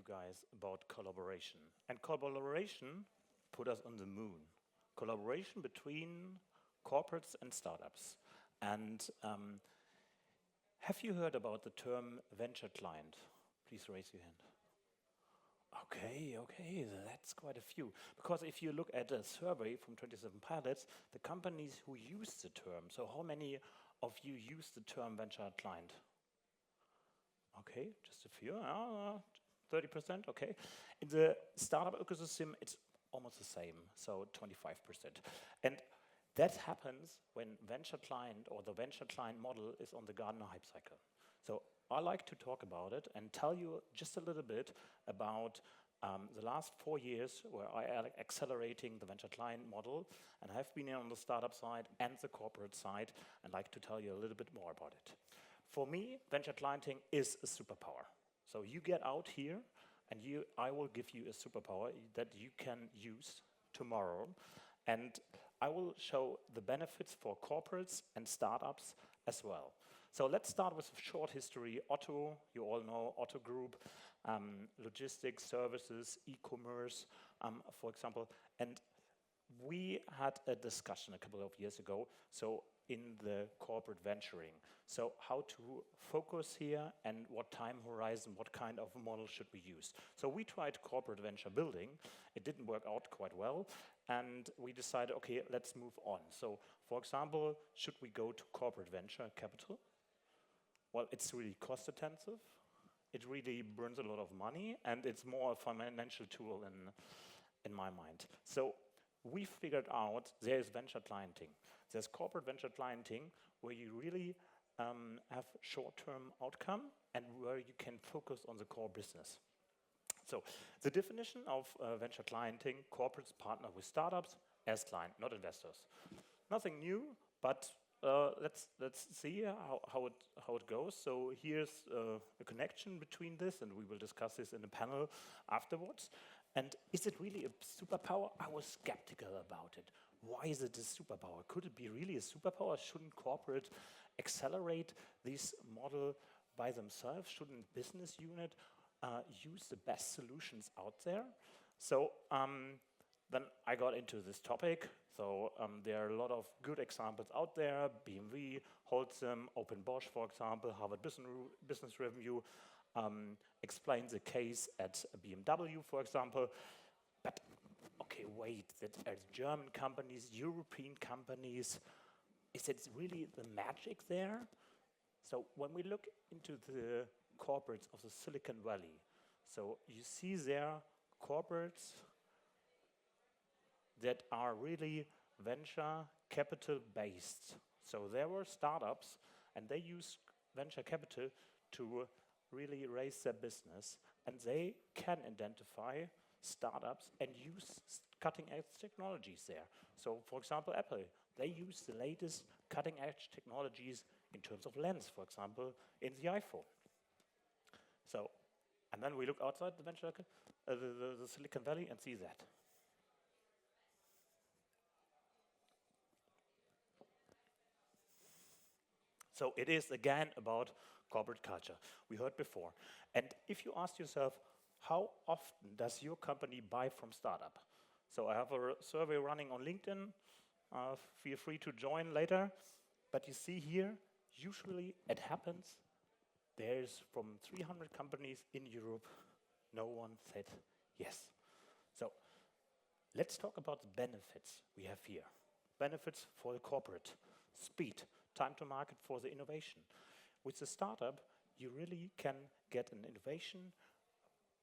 guys about collaboration. And collaboration put us on the moon. Collaboration between corporates and startups. And have you heard about the term venture client? Please raise your hand. Okay, that's quite a few. Because if you look at a survey from 27 pilots, the companies who use the term, so how many of you use the term venture client? Okay, just a few, 30%, okay. In the startup ecosystem, it's almost the same, so 25%. And that happens when venture client or the venture client model is on the Gartner Hype Cycle. So I like to talk about it and tell you just a little bit about the last 4 years where I am accelerating the venture client model, and I've been on the startup side and the corporate side, and like to tell you a little bit more about it. For me, venture clienting is a superpower. So you get out here and I will give you a superpower that you can use tomorrow, and I will show the benefits for corporates and startups as well. So let's start with a short history. Otto, you all know Otto Group, logistics, services, e-commerce, for example. And we had a discussion a couple of years ago, so in the corporate venturing. So how to focus here and what time horizon, what kind of model should we use. So we tried corporate venture building. It didn't work out quite well. And we decided, okay, let's move on. So for example, should we go to corporate venture capital? Well, it's really cost intensive. It really burns a lot of money, and it's more a financial tool in my mind. So we figured out there's venture clienting. There's corporate venture clienting where you really have short-term outcome and where you can focus on the core business. So the definition of venture clienting, corporates partner with startups as client, not investors. Nothing new, but let's see how it goes. So here's a connection between this, and we will discuss this in a panel afterwards. And is it really a superpower? I was skeptical about it. Why is it a superpower? Could it be really a superpower? Shouldn't corporate accelerate this model by themselves? Shouldn't business unit use the best solutions out there? So then I got into this topic. So there are a lot of good examples out there. BMW, Holcim, Open Bosch, for example, Harvard Business Review explains the case at BMW, for example. But okay, wait, that are German companies, European companies, is it really the magic there? So when we look into the corporates of the Silicon Valley, so you see there corporates that are really venture capital based. So there were startups and they use venture capital to really raise their business, and they can identify startups and use cutting-edge technologies there. So for example, Apple, they use the latest cutting-edge technologies in terms of lens, for example, in the iPhone. So, and then we look outside the venture, the Silicon Valley, and see that. So it is again about corporate culture. We heard before. And if you ask yourself, how often does your company buy from startup? So I have a survey running on LinkedIn. Feel free to join later. But you see here, usually it happens. There's from 300 companies in Europe, no one said yes. So let's talk about the benefits we have here. Benefits for the corporate. Speed, time to market for the innovation. With the startup, you really can get an innovation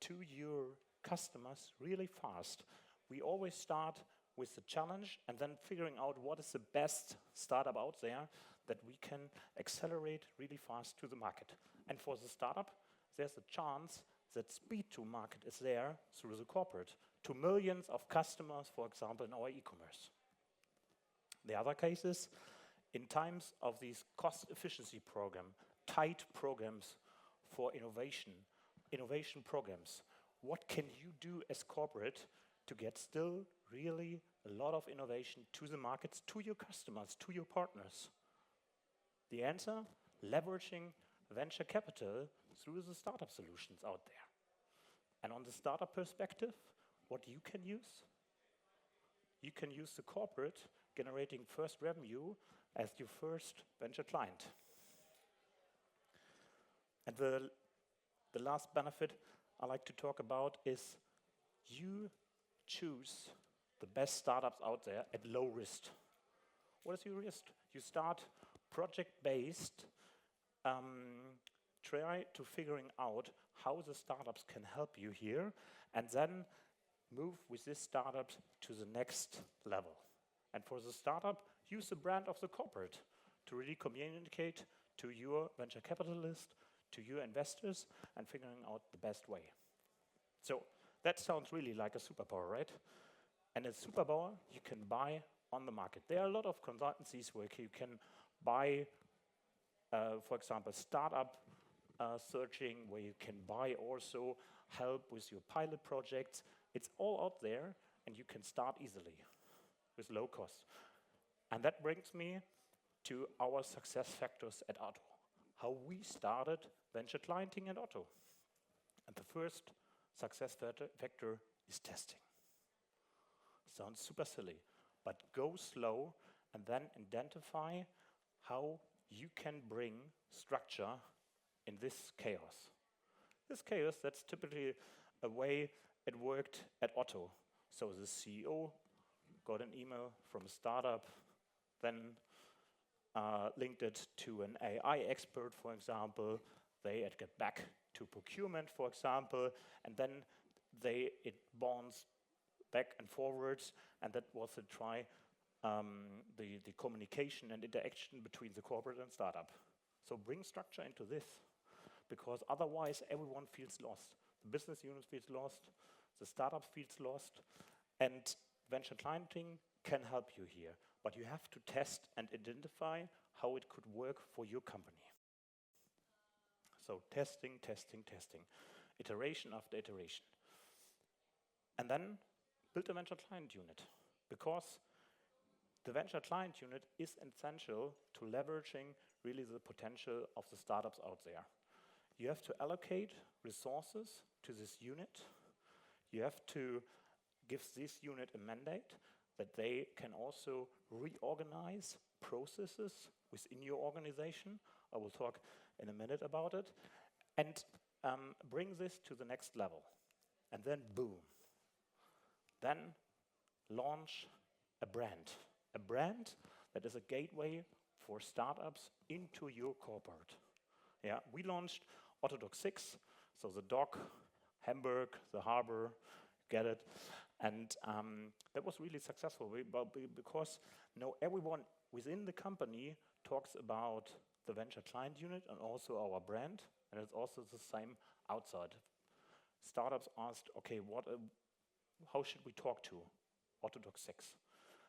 to your customers really fast. We always start with the challenge and then figuring out what is the best startup out there that we can accelerate really fast to the market. And for the startup, there's a chance that speed to market is there through the corporate to millions of customers, for example, in our e-commerce. The other cases, in times of these cost efficiency program, tight programs for innovation programs, what can you do as corporate to get still really a lot of innovation to the markets, to your customers, to your partners? The answer, leveraging venture capital through the startup solutions out there. And on the startup perspective, what you can use? You can use the corporate generating first revenue as your first venture client. And the last benefit I like to talk about is you choose the best startups out there at low risk. What is your risk? You start project-based, try to figuring out how the startups can help you here, and then move with this startup to the next level. And for the startup, use the brand of the corporate to really communicate to your venture capitalist, to your investors, and figuring out the best way. So that sounds really like a superpower, right? And a superpower you can buy on the market. There are a lot of consultancies where you can buy, for example, startup searching, where you can buy also help with your pilot projects. It's all out there, and you can start easily with low cost. And that brings me to our success factors at Arno, how we started venture clienting at Arno. And the first success factor is testing. Sounds super silly, but go slow and then identify how you can bring structure in this chaos. This chaos, that's typically a way it worked at Otto. So the CEO got an email from a startup, then linked it to an AI expert, for example. They get back to procurement, for example, and then it bonds back and forwards, and that was the communication and interaction between the corporate and startup. So bring structure into this, because otherwise everyone feels lost. The business unit feels lost, the startup feels lost, and venture clienting can help you here. But you have to test and identify how it could work for your company. So testing, testing, testing, iteration after iteration. And then build a venture client unit, because the venture client unit is essential to leveraging really the potential of the startups out there. You have to allocate resources to this unit. You have to give this unit a mandate that they can also reorganize processes within your organization. I will talk in a minute about it. And bring this to the next level. And then boom. Then launch a brand. A brand that is a gateway for startups into your corporate. Yeah, we launched Autodoc 6, so the dog, Hamburg, the harbor, get it. And that was really successful because now everyone within the company talks about the venture client unit and also our brand, and it's also the same outside. Startups asked, okay, how should we talk to Autodoc 6?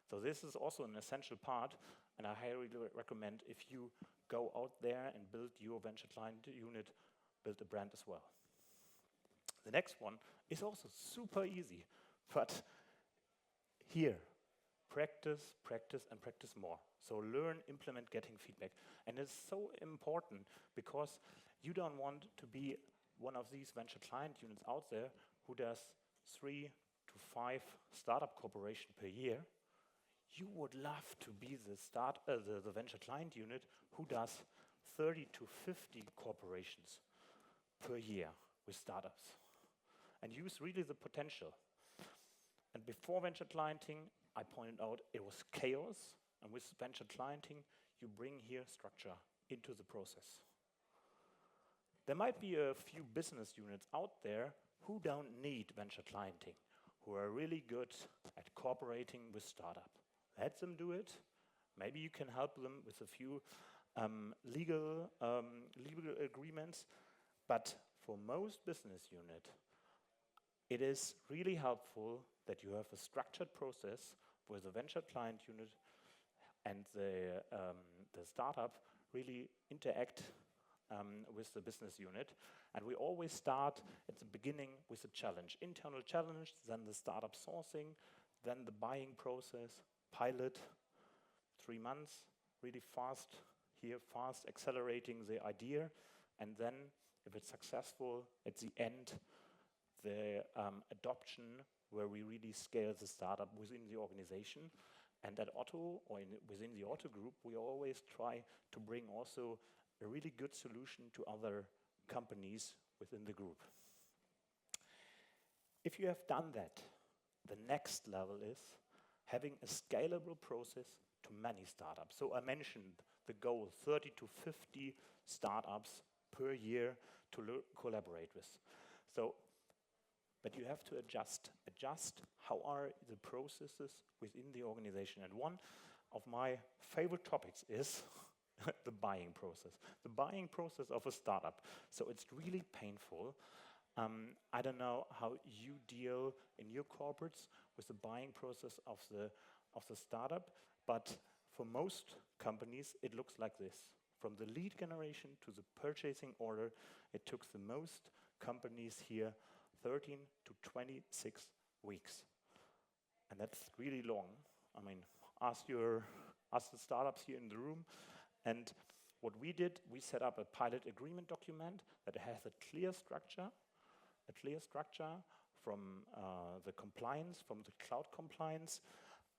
So this is also an essential part, and I highly recommend if you go out there and build your venture client unit, build a brand as well. The next one is also super easy, but here, practice, practice, and practice more. So learn, implement, getting feedback. And it's so important because you don't want to be one of these venture client units out there who does 3 to 5 startup corporations per year. You would love to be the venture client unit who does 30 to 50 corporations per year with startups and use really the potential. And before venture clienting, I pointed out it was chaos, and with venture clienting, you bring here structure into the process. There might be a few business units out there who don't need venture clienting, who are really good at cooperating with startup. Let them do it. Maybe you can help them with a few legal agreements, but for most business unit, it is really helpful that you have a structured process where the venture client unit and the startup really interact with the business unit. And we always start at the beginning with a challenge. Internal challenge, then the startup sourcing, then the buying process, pilot, 3 months, really fast here, fast accelerating the idea. And then if it's successful, at the end, the adoption where we really scale the startup within the organization. And at Otto, or within the Otto group, we always try to bring also a really good solution to other companies within the group. If you have done that, the next level is having a scalable process to many startups. So I mentioned the goal, 30 to 50 startups per year to collaborate with. So, but you have to adjust how are the processes within the organization. And one of my favorite topics is the buying process. The buying process of a startup. So it's really painful. I don't know how you deal in your corporates with the buying process of the startup, but for most companies it looks like this. From the lead generation to the purchasing order, it took the most companies here 13 to 26 weeks. And that's really long. I mean, ask the startups here in the room. And what we did, we set up a pilot agreement document that has a clear structure from the compliance, from the cloud compliance,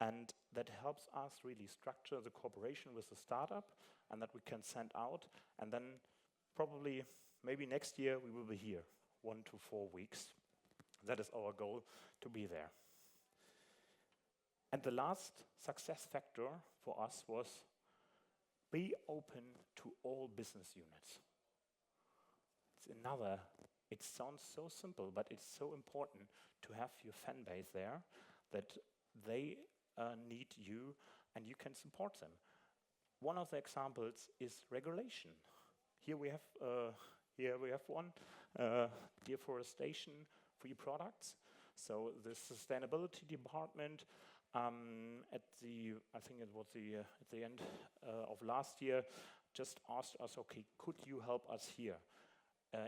and that helps us really structure the cooperation with the startup and that we can send out. And then probably, maybe next year, we will be here, 1 to 4 weeks. That is our goal, to be there. And the last success factor for us was be open to all business units. It sounds so simple, but it's so important to have your fan base there, that they need you and you can support them. One of the examples is regulation. Here we have one, deforestation free products. So the sustainability department at the end of last year just asked us, okay, could you help us here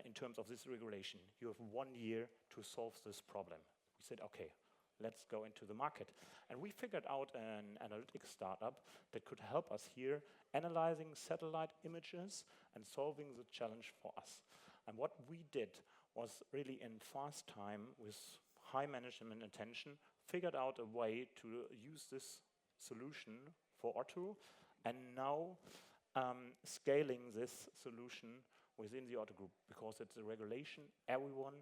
in terms of this regulation? You have 1 year to solve this problem. We said, okay, let's go into the market. And we figured out an analytics startup that could help us here, analyzing satellite images and solving the challenge for us. And what we did was really in fast time, with high management attention, figured out a way to use this solution for Otto, and now scaling this solution within the Otto group, because it's a regulation everyone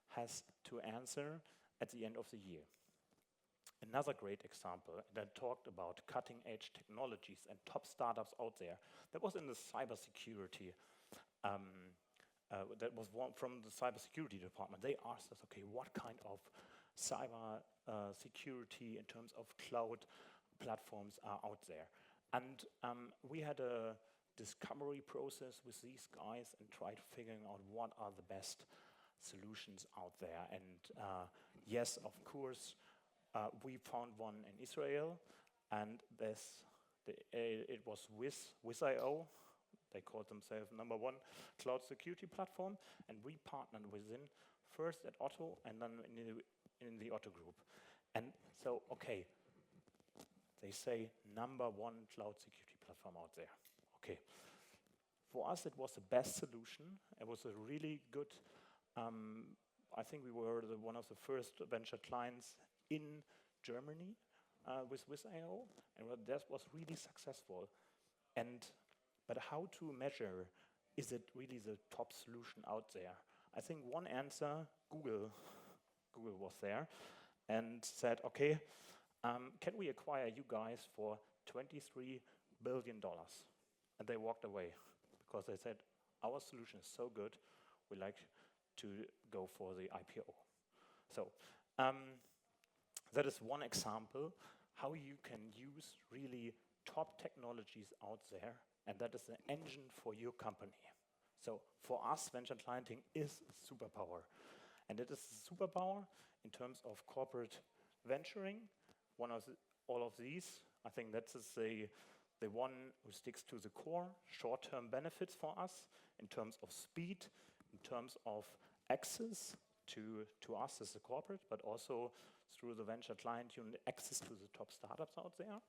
has to answer at the end of the year. Another great example that talked about cutting-edge technologies and top startups out there, that was in the cybersecurity. That was one from the cybersecurity department. They asked us, okay, what kind of cyber security in terms of cloud platforms are out there? And we had a discovery process with these guys and tried figuring out what are the best solutions out there. And yes, of course, we found one in Israel, and it was Wiz.io. They called themselves #1 cloud security platform, and we partnered with them first at Otto and then in the Otto group. And so, okay, they say #1 cloud security platform out there. Okay, for us it was the best solution. It was a really good. I think we were one of the first venture clients in Germany with Wiz.io, and that was really successful. But how to measure, is it really the top solution out there? I think one answer, Google was there and said, okay, can we acquire you guys for $23 billion? And they walked away because they said, our solution is so good, we like to go for the IPO. So that is one example how you can use really top technologies out there, and that is the engine for your company. So for us, venture clienting is a superpower. And it is a superpower in terms of corporate venturing. All of these, I think that's the one who sticks to the core, short-term benefits for us in terms of speed, in terms of access to us as a corporate, but also through the venture client unit, access to the top startups out there.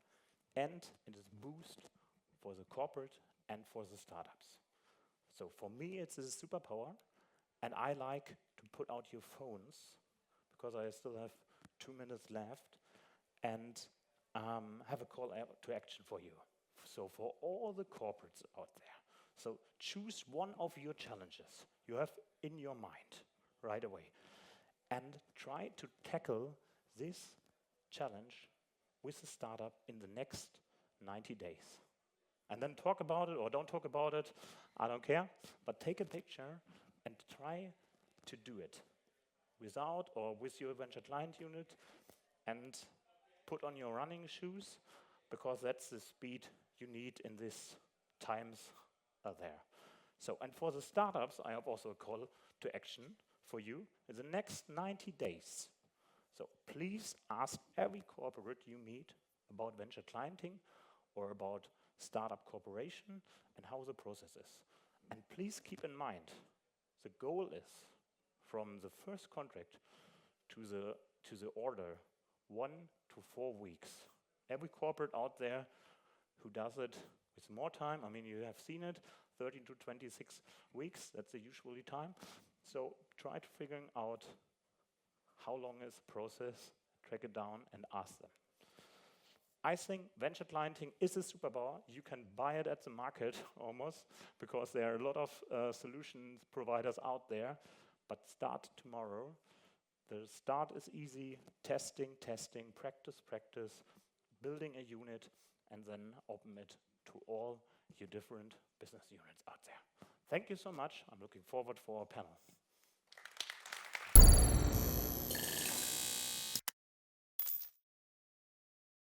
And it is a boost for the corporate and for the startups. So for me, it's a superpower. And I like to put out your phones, because I still have 2 minutes left, and have a call to action for you. So for all the corporates out there, so choose one of your challenges you have in your mind right away, and try to tackle this challenge with a startup in the next 90 days. And then talk about it or don't talk about it, I don't care, but take a picture and try to do it without or with your venture client unit, and put on your running shoes, because that's the speed you need in these times there. So, and for the startups, I have also a call to action for you in the next 90 days. So please ask every corporate you meet about venture clienting or about startup cooperation and how the process is. And please keep in mind, the goal is from the first contract to the order 1 to 4 weeks. Every corporate out there who does it with more time, I mean, you have seen it, 13 to 26 weeks, that's the usually time. So try to figure out how long is the process, track it down and ask them. I think venture clienting is a superpower. You can buy it at the market almost, because there are a lot of solution providers out there, but start tomorrow. The start is easy, testing, practice, building a unit, and then open it to all your different business units out there. Thank you so much. I'm looking forward for our panel.